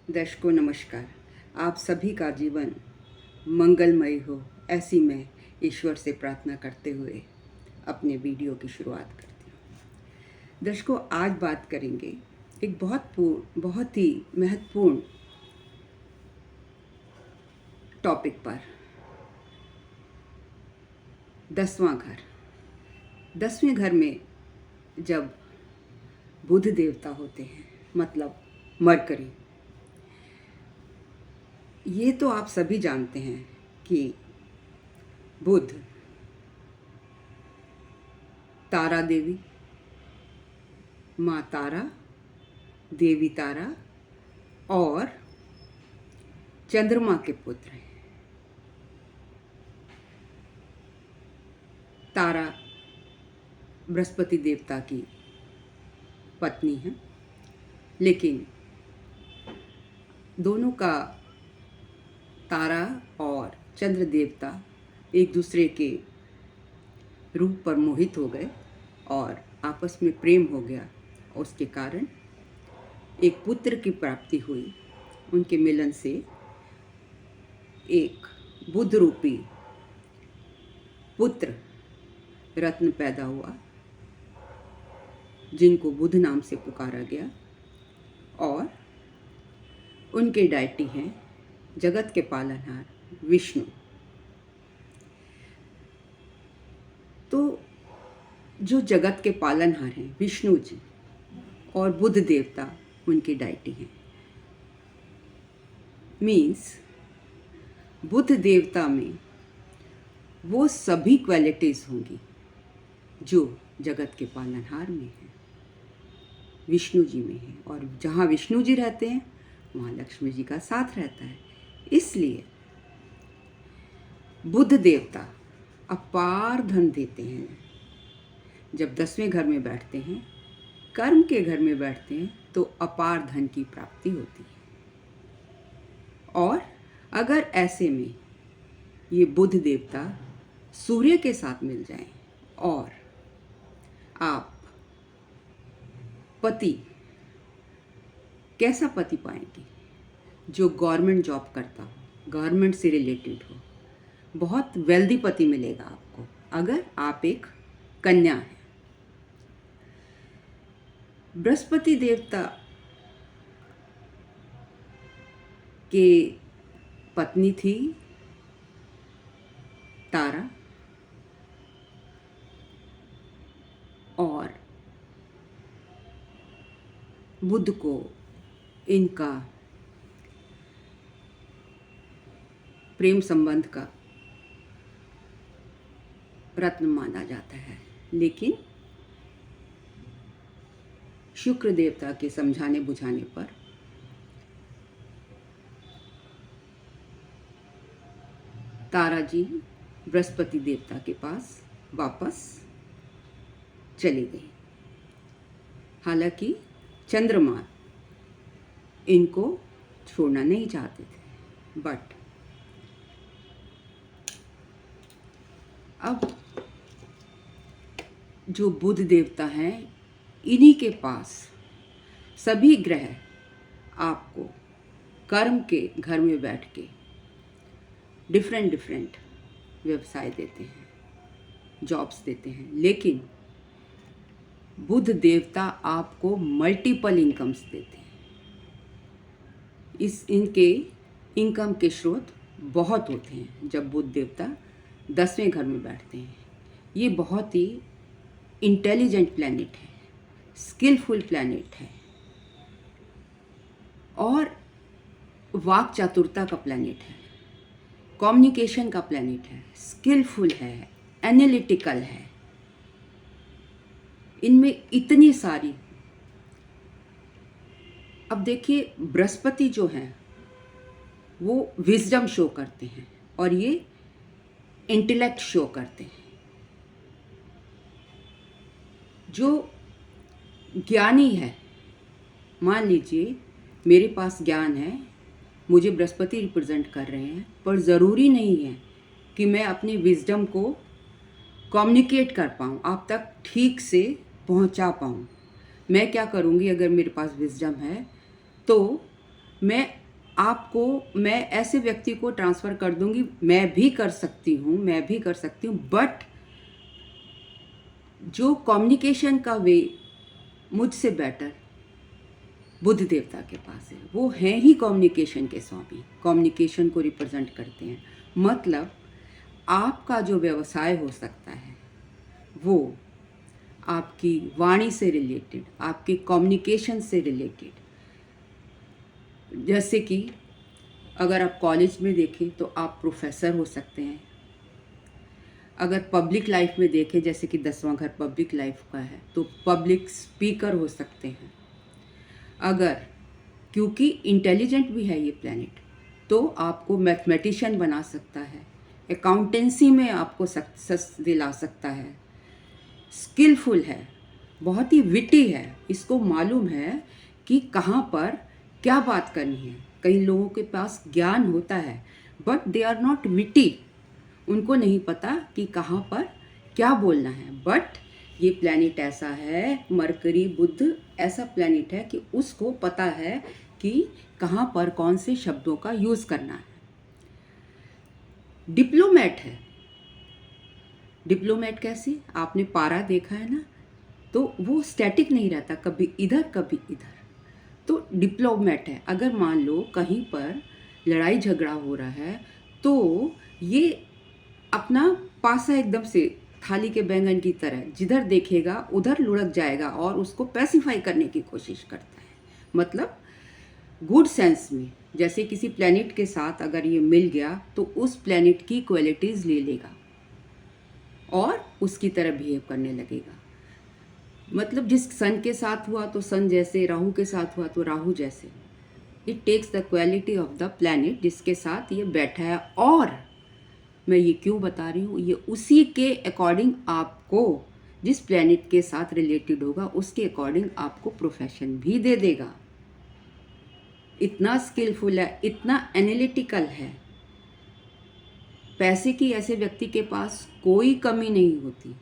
दर्शकों नमस्कार। आप सभी का जीवन मंगलमय हो, ऐसी मैं ईश्वर से प्रार्थना करते हुए अपने वीडियो की शुरुआत करती हूँ। दर्शकों, आज बात करेंगे एक बहुत ही महत्वपूर्ण टॉपिक पर। 10वां घर। 10वें घर में जब बुध देवता होते हैं, मतलब मरकरी, ये तो आप सभी जानते हैं कि बुध तारा देवी, माँ तारा, देवी तारा और चंद्रमा के पुत्र हैं। तारा बृहस्पति देवता की पत्नी है, लेकिन दोनों का, तारा और चंद्र देवता, एक दूसरे के रूप पर मोहित हो गए और आपस में प्रेम हो गया। उसके कारण एक पुत्र की प्राप्ति हुई। उनके मिलन से एक बुध रूपी पुत्र रत्न पैदा हुआ, जिनको बुध नाम से पुकारा गया। और उनके डायटी हैं जगत के पालनहार विष्णु। तो जो जगत के पालनहार हैं विष्णु जी और बुध देवता उनकी डायटी हैं। मीन्स बुध देवता में वो सभी क्वालिटीज़ होंगी जो जगत के पालनहार में है, विष्णु जी में है। और जहाँ विष्णु जी रहते हैं वहाँ लक्ष्मी जी का साथ रहता है। इसलिए बुध देवता अपार धन देते हैं। जब 10वें घर में बैठते हैं, कर्म के घर में बैठते हैं, तो अपार धन की प्राप्ति होती है। और अगर ऐसे में ये बुध देवता सूर्य के साथ मिल जाएं और आप पति, कैसा पति पाएंगे? जो गवर्नमेंट जॉब करता हो, गवर्नमेंट से रिलेटेड हो, बहुत वेल्दी पति मिलेगा आपको अगर आप एक कन्या हैं। बृहस्पति देवता के पत्नी थी तारा, और बुध को इनका प्रेम संबंध का रत्न माना जाता है। लेकिन शुक्र देवता के समझाने बुझाने पर तारा जी बृहस्पति देवता के पास वापस चली गई। हालांकि चंद्रमा इनको छोड़ना नहीं चाहते थे, बट अब जो बुध देवता हैं, इन्हीं के पास सभी ग्रह आपको कर्म के घर में बैठ के डिफरेंट व्यवसाय देते हैं, जॉब्स देते हैं। लेकिन बुध देवता आपको मल्टीपल इनकम्स देते हैं। इनके इनकम के स्रोत बहुत होते हैं जब बुध देवता 10वें घर में बैठते हैं। ये बहुत ही इंटेलिजेंट प्लैनेट है, स्किलफुल प्लैनेट है और वाक चातुरता का प्लैनेट है, कम्युनिकेशन का प्लैनेट है, स्किलफुल है, एनालिटिकल है। इनमें इतनी सारी, अब देखिए बृहस्पति जो हैं वो विजडम शो करते हैं और ये इंटेलेक्ट शो करते हैं। जो ज्ञानी है, मान लीजिए मेरे पास ज्ञान है, मुझे बृहस्पति रिप्रेजेंट कर रहे हैं, पर ज़रूरी नहीं है कि मैं अपनी विजडम को कम्युनिकेट कर पाऊँ, आप तक ठीक से पहुँचा पाऊँ। मैं क्या करूँगी, अगर मेरे पास विजडम है तो मैं आपको मैं ऐसे व्यक्ति को ट्रांसफ़र कर दूंगी, मैं भी कर सकती हूँ, बट जो कम्युनिकेशन का वे मुझसे बेटर बुद्ध देवता के पास है। वो हैं ही कम्युनिकेशन के स्वामी, कम्युनिकेशन को रिप्रेजेंट करते हैं। मतलब आपका जो व्यवसाय हो सकता है वो आपकी वाणी से रिलेटेड, आपके कम्युनिकेशन से रिलेटेड। जैसे कि अगर आप कॉलेज में देखें तो आप प्रोफेसर हो सकते हैं। अगर पब्लिक लाइफ में देखें, जैसे कि 10वां घर पब्लिक लाइफ का है, तो पब्लिक स्पीकर हो सकते हैं। अगर क्योंकि इंटेलिजेंट भी है ये प्लैनेट, तो आपको मैथमेटिशियन बना सकता है, अकाउंटेंसी में आपको सक्सेस दिला सकता है, स्किलफुल है, बहुत ही विटी है, इसको मालूम है कि कहाँ पर क्या बात करनी है। कई लोगों के पास ज्ञान होता है but they are not witty, उनको नहीं पता कि कहाँ पर क्या बोलना है। बट ये प्लैनेट ऐसा है, मरकरी बुध ऐसा प्लैनेट है कि उसको पता है कि कहाँ पर कौन से शब्दों का यूज़ करना है। डिप्लोमेट है। डिप्लोमेट कैसे? आपने पारा देखा है ना, तो वो स्टैटिक नहीं रहता, कभी इधर कभी इधर। तो डिप्लोमेट है। अगर मान लो कहीं पर लड़ाई झगड़ा हो रहा है तो ये अपना पासा एकदम से थाली के बैंगन की तरह जिधर देखेगा उधर लुढ़क जाएगा और उसको पैसिफाई करने की कोशिश करता है। मतलब गुड सेंस में, जैसे किसी प्लैनेट के साथ अगर ये मिल गया तो उस प्लैनेट की क्वालिटीज़ ले लेगा और उसकी तरह बिहेव करने लगेगा। मतलब जिस सन के साथ हुआ तो सन जैसे, राहु के साथ हुआ तो राहु जैसे। It takes the quality of the planet जिसके साथ ये बैठा है। और मैं ये क्यों बता रही हूँ, ये उसी के अकॉर्डिंग आपको, जिस प्लैनेट के साथ रिलेटेड होगा उसके अकॉर्डिंग आपको प्रोफेशन भी दे देगा। इतना स्किलफुल है, इतना एनालिटिकल है। पैसे की ऐसे व्यक्ति के पास कोई कमी नहीं होती।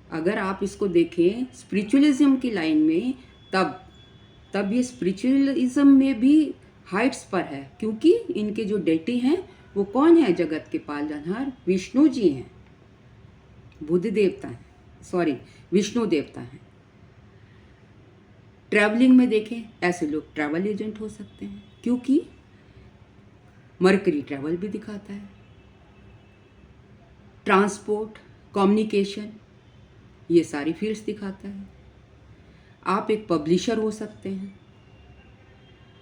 अगर आप इसको देखें स्पिरिचुअलिज्म की लाइन में, तब ये स्पिरिचुअलिज्म में भी हाइट्स पर है, क्योंकि इनके जो डेटी हैं वो कौन है? जगत के पालनहार विष्णु जी हैं, बुद्ध देवता हैं, सॉरी विष्णु देवता हैं। ट्रैवलिंग में देखें, ऐसे लोग ट्रैवल एजेंट हो सकते हैं, क्योंकि मरकरी ट्रैवल भी दिखाता है। ट्रांसपोर्ट, कम्युनिकेशन, ये सारी फील्ड्स दिखाता है। आप एक पब्लिशर हो सकते हैं,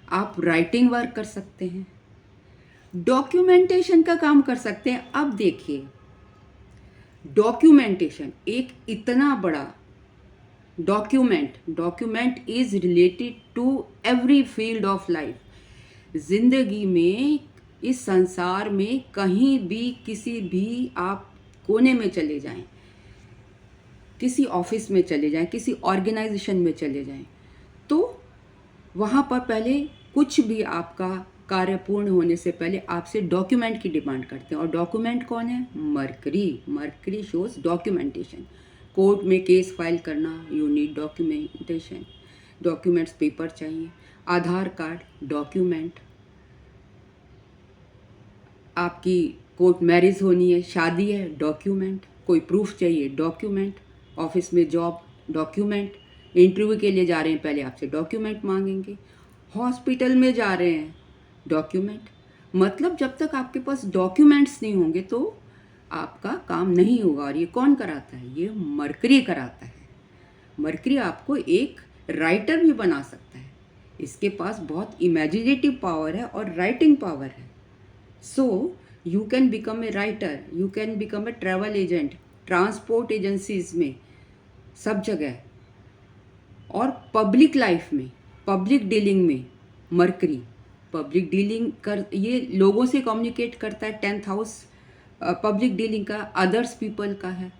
आप राइटिंग वर्क कर सकते हैं, डॉक्यूमेंटेशन का काम कर सकते हैं। अब देखिए, डॉक्यूमेंटेशन एक इतना बड़ा document is related to every field of life. जिंदगी में, इस संसार में कहीं भी, किसी भी आप कोने में चले जाएं, किसी ऑफिस में चले जाएं, किसी ऑर्गेनाइजेशन में चले जाएं, तो वहाँ पर पहले कुछ भी आपका कार्य पूर्ण होने से पहले आपसे डॉक्यूमेंट की डिमांड करते हैं। और डॉक्यूमेंट कौन है? Mercury shows documentation. कोर्ट में केस फाइल करना, you need documentation. Documents, paper चाहिए, आधार कार्ड डॉक्यूमेंट, आपकी कोर्ट मैरिज होनी है, शादी है, डॉक्यूमेंट, कोई प्रूफ चाहिए, डॉक्यूमेंट, ऑफिस में जॉब, डॉक्यूमेंट, इंटरव्यू के लिए जा रहे हैं पहले आपसे डॉक्यूमेंट मांगेंगे, हॉस्पिटल में जा रहे हैं डॉक्यूमेंट। मतलब जब तक आपके पास डॉक्यूमेंट्स नहीं होंगे तो आपका काम नहीं होगा। और ये कौन कराता है? ये मरकरी कराता है। मरकरी आपको एक राइटर भी बना सकता है। इसके पास बहुत इमेजिनेटिव पावर है और राइटिंग पावर है। So you can become a writer, you can become a travel agent, transport agencies में, सब जगह। और पब्लिक लाइफ में, पब्लिक डीलिंग में मरकरी पब्लिक डीलिंग कर, ये लोगों से कम्युनिकेट करता है। 10th हाउस पब्लिक डीलिंग का, अदर्स पीपल का है,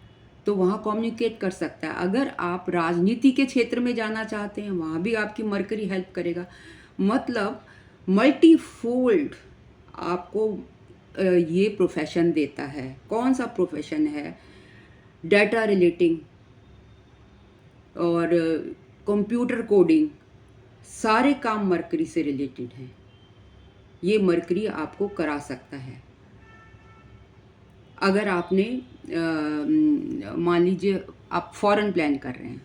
तो वहाँ कम्युनिकेट कर सकता है। अगर आप राजनीति के क्षेत्र में जाना चाहते हैं, वहाँ भी आपकी मरकरी हेल्प करेगा। मतलब मल्टीफोल्ड आपको ये प्रोफेशन देता है। कौन सा प्रोफेशन है? डाटा रिलेटिंग और कंप्यूटर कोडिंग, सारे काम मरकरी से रिलेटेड हैं। ये मरकरी आपको करा सकता है। अगर आपने मान लीजिए आप फॉरेन प्लान कर रहे हैं,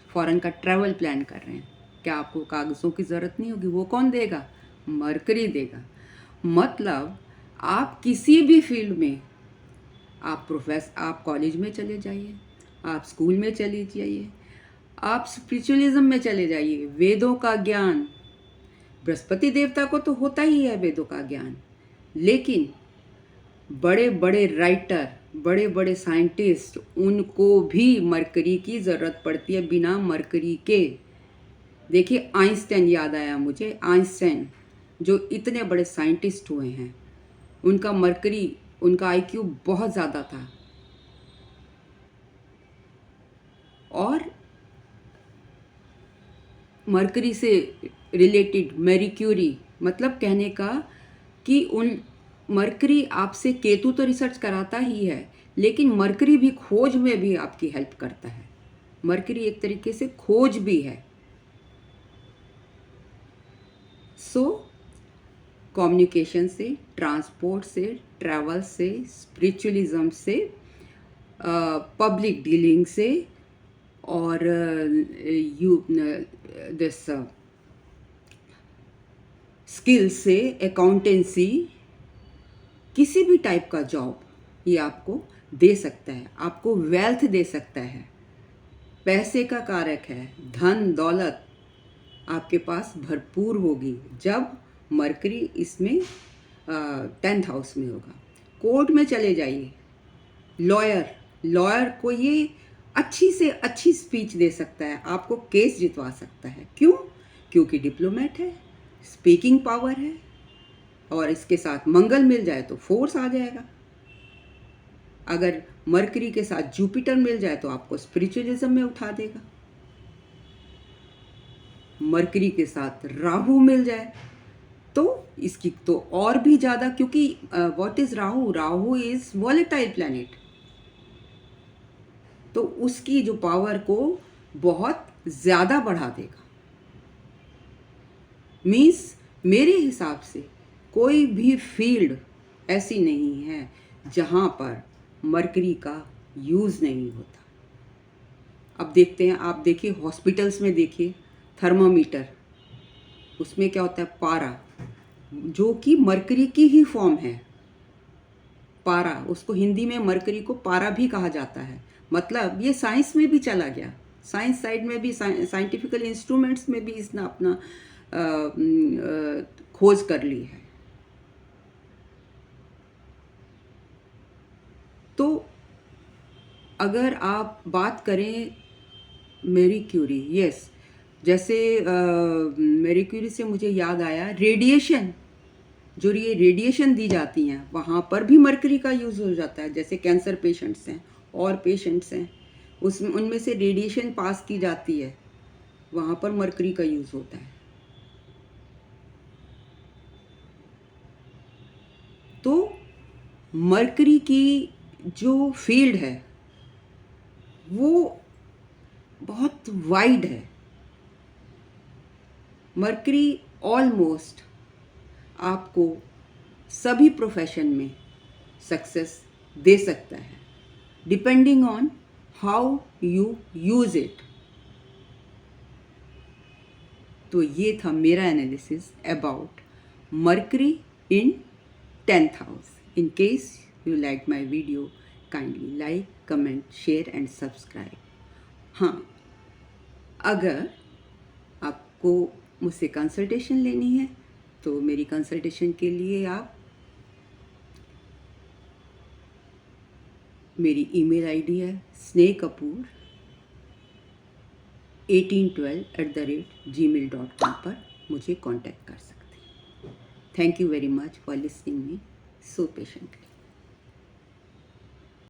फॉरेन का ट्रैवल प्लान कर रहे हैं, क्या आपको कागज़ों की ज़रूरत नहीं होगी? वो कौन देगा? मरकरी देगा। मतलब आप किसी भी फील्ड में, आप कॉलेज में चले जाइए, आप स्कूल में चले जाइए, आप स्पिरिचुअलिज्म में चले जाइए, वेदों का ज्ञान, बृहस्पति देवता को तो होता ही है वेदों का ज्ञान, लेकिन बड़े बड़े राइटर, बड़े बड़े साइंटिस्ट, उनको भी मरकरी की ज़रूरत पड़ती है। बिना मरकरी के, देखिए आइंस्टाइन याद आया मुझे, आइंस्टाइन जो इतने बड़े साइंटिस्ट हुए हैं, उनका मरकरी, उनका आईक्यू बहुत ज़्यादा था। और मरकरी से रिलेटेड मैरी क्यूरी, मतलब कहने का कि उन मरकरी आपसे, केतु तो रिसर्च कराता ही है, लेकिन मरकरी भी खोज में भी आपकी हेल्प करता है। मरकरी एक तरीके से खोज भी है। सो कम्युनिकेशन से, ट्रांसपोर्ट से, ट्रैवल से, स्पिरिचुअलिज्म से, पब्लिक डीलिंग से, और दिस स्किल से, अकाउंटेंसी, किसी भी टाइप का जॉब ये आपको दे सकता है, आपको वेल्थ दे सकता है, पैसे का कारक है, धन दौलत आपके पास भरपूर होगी जब मरकरी इसमें 10th हाउस में होगा। कोर्ट में चले जाइए, लॉयर को ये अच्छी से अच्छी स्पीच दे सकता है, आपको केस जितवा सकता है। क्यों? क्योंकि डिप्लोमेट है, स्पीकिंग पावर है, और इसके साथ मंगल मिल जाए तो फोर्स आ जाएगा। अगर मरकरी के साथ जुपिटर मिल जाए तो आपको स्पिरिचुअलिज्म में उठा देगा। मरकरी के साथ राहु मिल जाए तो इसकी तो और भी ज़्यादा, क्योंकि what is Rahu? Rahu is volatile planet, तो उसकी जो पावर को बहुत ज़्यादा बढ़ा देगा। मीन्स मेरे हिसाब से कोई भी फील्ड ऐसी नहीं है जहाँ पर मरकरी का यूज़ नहीं होता। अब देखते हैं, आप देखिए हॉस्पिटल्स में देखिए थर्मामीटर, उसमें क्या होता है? पारा, जो कि मरकरी की ही फॉर्म है। पारा, उसको हिंदी में मरकरी को पारा भी कहा जाता है। मतलब ये साइंस में भी चला गया, साइंस साइड में भी, साइंटिफिकल इंस्ट्रूमेंट्स में भी इसने अपना खोज कर ली है। तो अगर आप बात करें मैरी क्यूरी, यस, जैसे मैरी क्यूरी से मुझे याद आया, रेडिएशन, जो ये रेडिएशन दी जाती हैं वहाँ पर भी मरकरी का यूज़ हो जाता है। जैसे कैंसर पेशेंट्स हैं और पेशेंट्स हैं, उसमें उनमें से रेडिएशन पास की जाती है, वहाँ पर मरकरी का यूज़ होता है। तो मरकरी की जो फील्ड है वो बहुत वाइड है। मरकरी ऑलमोस्ट आपको सभी प्रोफेशन में सक्सेस दे सकता है, depending on how you use it. तो ये था मेरा analysis about mercury in 10th house. In case you like my video, kindly like, comment, share and subscribe. हाँ, अगर आपको मुझसे कंसल्टेशन लेनी है तो मेरी कंसल्टेशन के लिए आप मेरी ईमेल आईडी है snehkapoor1812@gmail.com पर मुझे कांटेक्ट कर सकते हैं। Thank you very much for listening me so patiently.